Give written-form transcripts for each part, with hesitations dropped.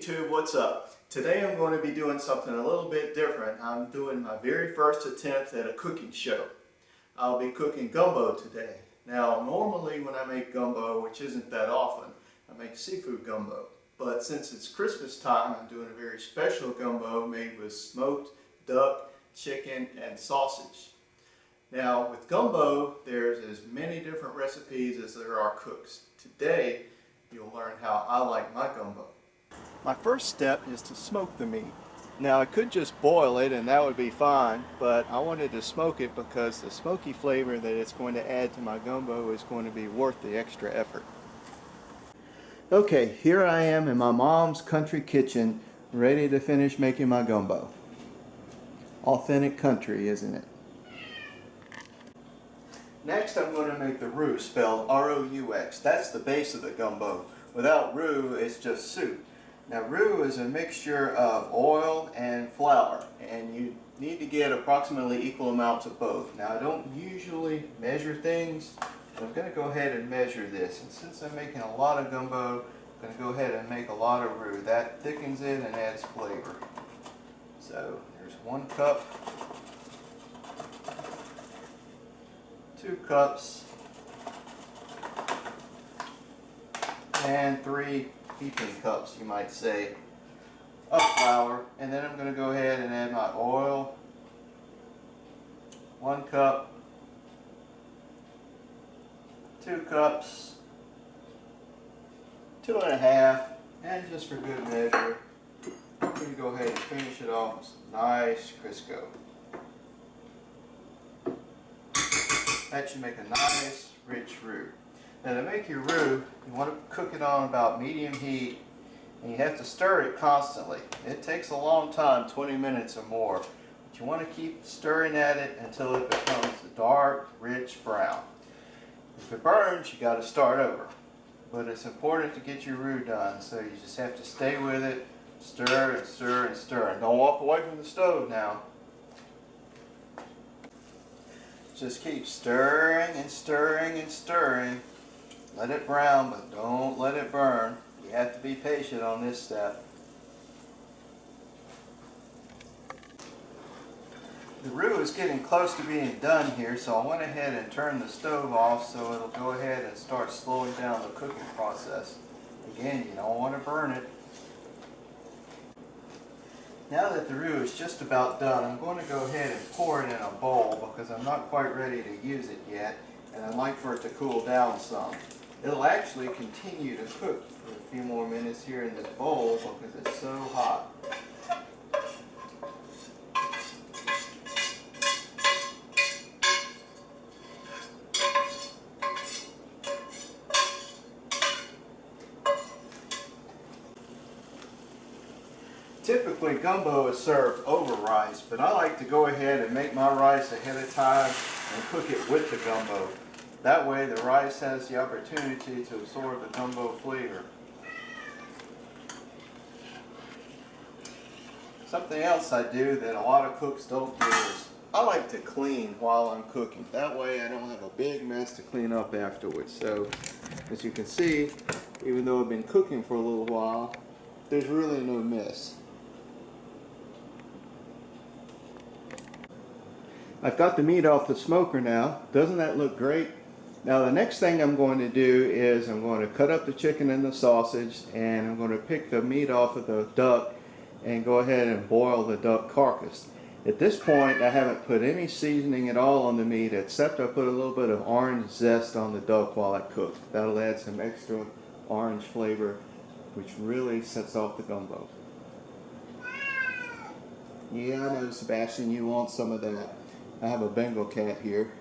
YouTube, what's up? Today I'm going to be doing something a little bit different. I'm doing my very first attempt at a cooking show. I'll be cooking gumbo today. Now normally when I make gumbo, which isn't that often, I make seafood gumbo. But since it's Christmas time, I'm doing a very special gumbo made with smoked duck, chicken, and sausage. Now with gumbo, there's as many different recipes as there are cooks. Today, you'll learn how I like my gumbo. My first step is to smoke the meat. Now I could just boil it and that would be fine, but I wanted to smoke it because the smoky flavor that it's going to add to my gumbo is going to be worth the extra effort. Okay, here I am in my mom's country kitchen, ready to finish making my gumbo. Authentic country, isn't it? Next I'm going to make the roux, spelled R-O-U-X. That's the base of the gumbo. Without roux, it's just soup. Now roux is a mixture of oil and flour, and you need to get approximately equal amounts of both. Now I don't usually measure things, but I'm going to go ahead and measure this. And since I'm making a lot of gumbo, I'm going to go ahead and make a lot of roux. That thickens it and adds flavor. So there's 1 cup, 2 cups, and 3 heaping cups, you might say, of flour. And then I'm going to go ahead and add my oil, 1 cup, 2 cups, 2 1/2, and just for good measure, I'm going to go ahead and finish it off with some nice Crisco. That should make a nice, rich roux. Now to make your roux, you want to cook it on about medium heat, and you have to stir it constantly. It takes a long time, 20 minutes or more, but you want to keep stirring at it until it becomes a dark, rich brown. If it burns, you got to start over. But it's important to get your roux done, so you just have to stay with it, stir and stir and stir. And don't walk away from the stove now. Just keep stirring and stirring and stirring. Let it brown, but don't let it burn. You have to be patient on this step. The roux is getting close to being done here, so I went ahead and turned the stove off so it'll go ahead and start slowing down the cooking process. Again, you don't want to burn it. Now that the roux is just about done, I'm going to go ahead and pour it in a bowl because I'm not quite ready to use it yet, and I'd like for it to cool down some. It'll actually continue to cook for a few more minutes here in this bowl because it's so hot. Typically gumbo is served over rice, but I like to go ahead and make my rice ahead of time and cook it with the gumbo. That way the rice has the opportunity to absorb the gumbo flavor. Something else I do that a lot of cooks don't do is I like to clean while I'm cooking. That way I don't have a big mess to clean up afterwards. So as you can see, even though I've been cooking for a little while, there's really no mess. I've got the meat off the smoker now. Doesn't that look great? Now the next thing I'm going to do is I'm going to cut up the chicken and the sausage, and I'm going to pick the meat off of the duck and go ahead and boil the duck carcass. At this point I haven't put any seasoning at all on the meat except I put a little bit of orange zest on the duck while I cook. That'll add some extra orange flavor, which really sets off the gumbo. Yeah, I know, Sebastian, you want some of that. I have a Bengal cat here.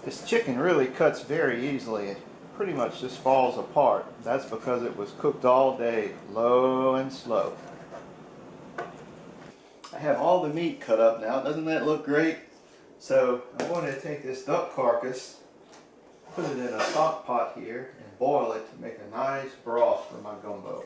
This chicken really cuts very easily. It pretty much just falls apart. That's because it was cooked all day, low and slow. I have all the meat cut up now. Doesn't that look great? So I'm going to take this duck carcass, put it in a stock pot here, and boil it to make a nice broth for my gumbo.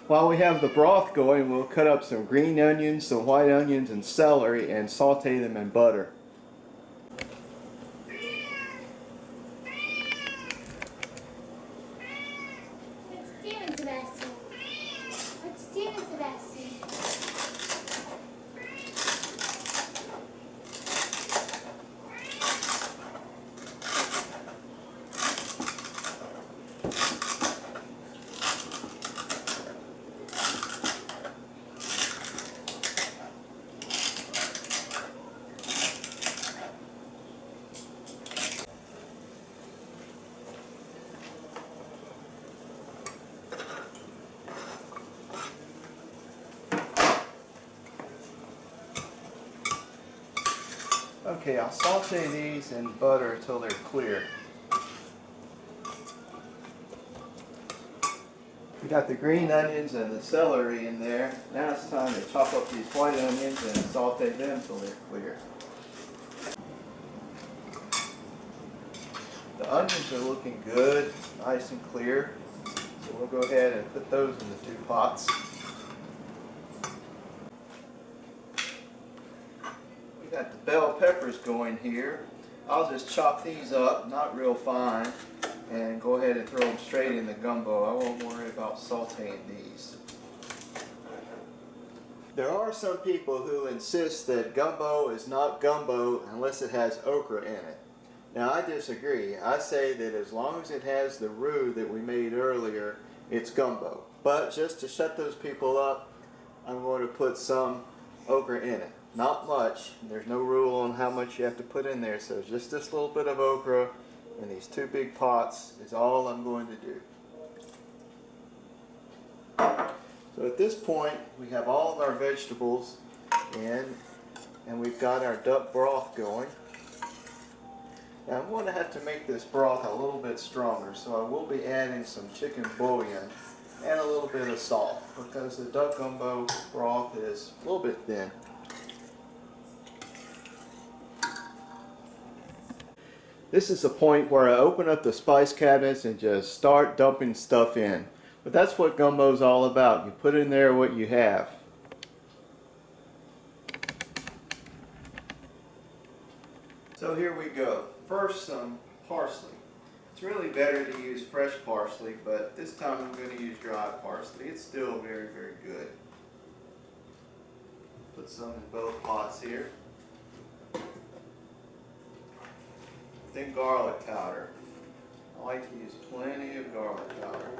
While we have the broth going, we'll cut up some green onions, some white onions, and celery and saute them in butter. Okay, I'll saute these in butter until they're clear. We got the green onions and the celery in there. Now it's time to chop up these white onions and saute them until they're clear. The onions are looking good, nice and clear. So we'll go ahead and put those in the 2 pots. We got the bell peppers going here. I'll just chop these up, not real fine, and go ahead and throw them straight in the gumbo. I won't worry about sauteing these. There are some people who insist that gumbo is not gumbo unless it has okra in it. Now I disagree. I say that as long as it has the roux that we made earlier, it's gumbo. But just to shut those people up, I'm going to put some okra in it. Not much. There's no rule on how much you have to put in there, so just this little bit of okra in these 2 big pots is all I'm going to do. So at this point, we have all of our vegetables in, and we've got our duck broth going. Now I'm going to have to make this broth a little bit stronger, so I will be adding some chicken bouillon and a little bit of salt, because the duck gumbo broth is a little bit thin. This is the point where I open up the spice cabinets and just start dumping stuff in. But that's what gumbo is all about. You put in there what you have. So here we go. First, some parsley. It's really better to use fresh parsley, but this time I'm going to use dry parsley. It's still very, very good. Put some in both pots here. Then garlic powder. I like to use plenty of garlic powder.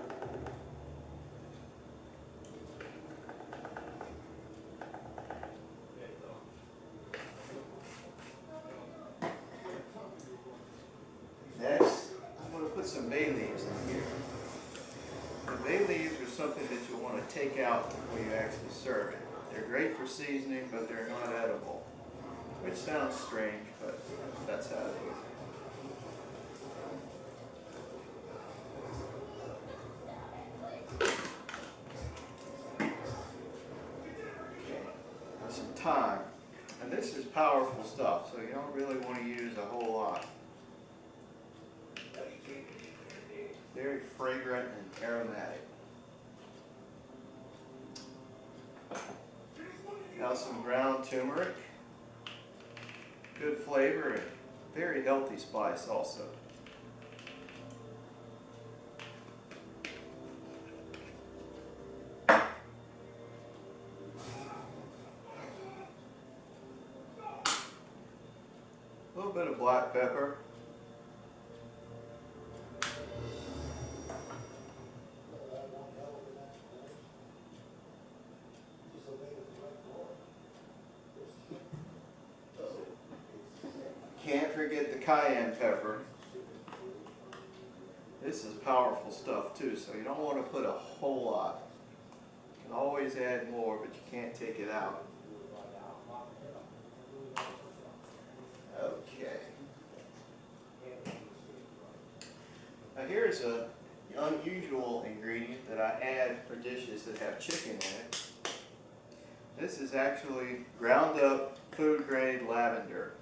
Next, I'm going to put some bay leaves in here. The bay leaves are something that you want to take out before you actually serve it. They're great for seasoning, but they're not edible. Which sounds strange, but that's how it is. Some thyme, and this is powerful stuff, so you don't really want to use a whole lot. Very fragrant and aromatic. Now some ground turmeric, good flavor and very healthy spice also. A little bit of black pepper. Can't forget the cayenne pepper. This is powerful stuff too, so you don't want to put a whole lot. You can always add more, but you can't take it out. Okay. Now here's an unusual ingredient that I add for dishes that have chicken in it. This is actually ground up food grade lavender.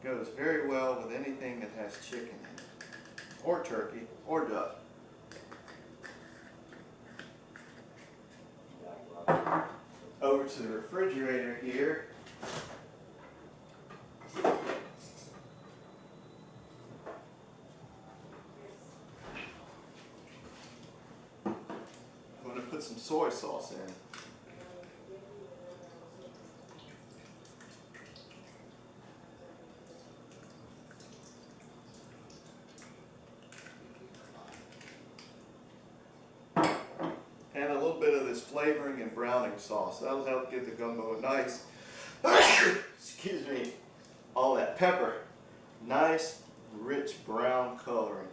Goes very well with anything that has chicken in it, or turkey, or duck. Over to the refrigerator here. I'm going to put some soy sauce in. And a little bit of this flavoring and browning sauce. That'll help give the gumbo a nice, excuse me, all that pepper, nice, rich brown coloring.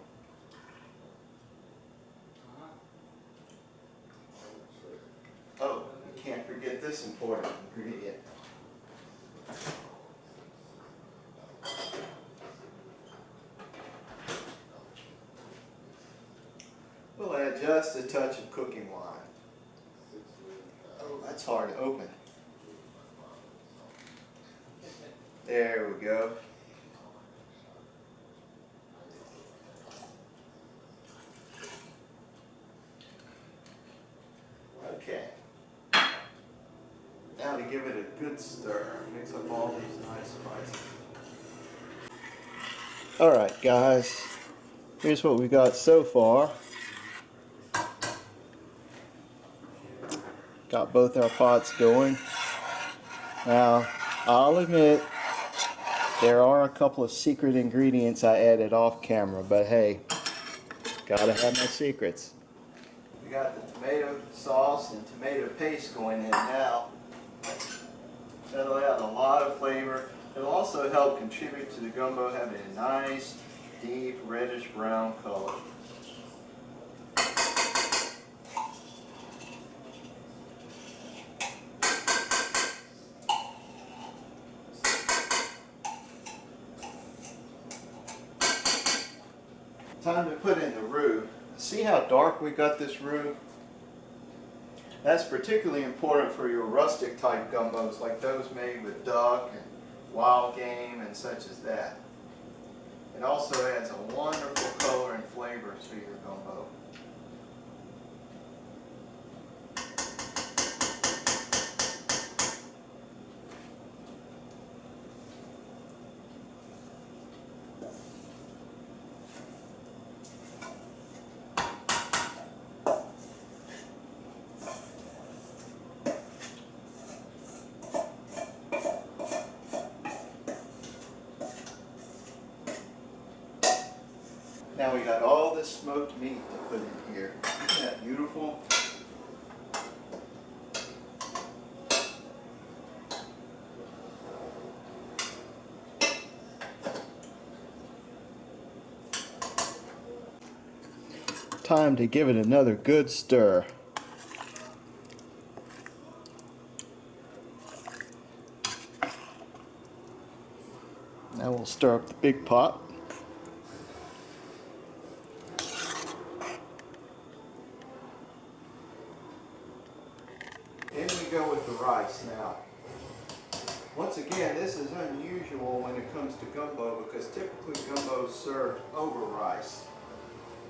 Oh, you can't forget this important ingredient. just a touch of cooking wine. Oh, that's hard to open. There we go. Okay. Now to give it a good stir, mix up all these nice spices. Alright guys, here's what we got so far. Got both our pots going. Now, I'll admit, there are a couple of secret ingredients I added off camera, but hey, gotta have my secrets. We got the tomato sauce and tomato paste going in now. That'll add a lot of flavor. It'll also help contribute to the gumbo having a nice, deep, reddish brown color. Time to put in the roux. See how dark we got this roux? That's particularly important for your rustic type gumbos, like those made with duck and wild game and such as that. It also adds a wonderful color and flavor to your gumbo. Now we got all this smoked meat to put in here. Isn't that beautiful? Time to give it another good stir. Now we'll stir up the big pot. In we go with the rice now. Once again, this is unusual when it comes to gumbo because typically gumbo is served over rice.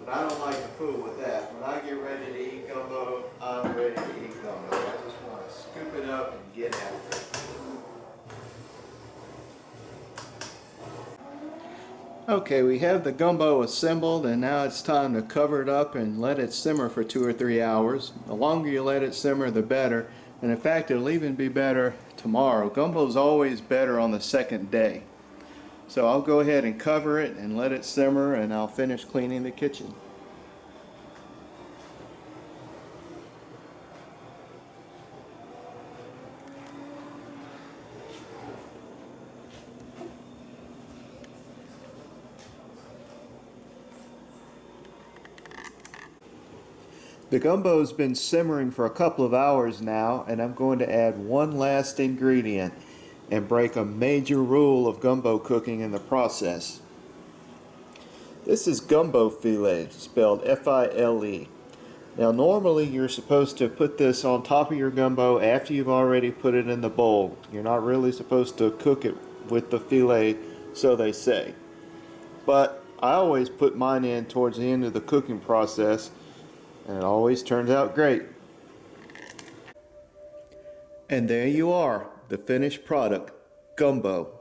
But I don't like to fool with that. When I get ready to eat gumbo, I'm ready to eat gumbo. I just want to scoop it up and get after it. Okay, we have the gumbo assembled and now it's time to cover it up and let it simmer for 2 or 3 hours. The longer you let it simmer, the better. And in fact, it'll even be better tomorrow. Gumbo's always better on the second day. So I'll go ahead and cover it and let it simmer and I'll finish cleaning the kitchen. The gumbo's been simmering for a couple of hours now, and I'm going to add one last ingredient and break a major rule of gumbo cooking in the process. This is gumbo filet, spelled F-I-L-E. Now normally you're supposed to put this on top of your gumbo after you've already put it in the bowl. You're not really supposed to cook it with the filet, so they say. But I always put mine in towards the end of the cooking process, and it always turns out great. And there you are, the finished product, gumbo.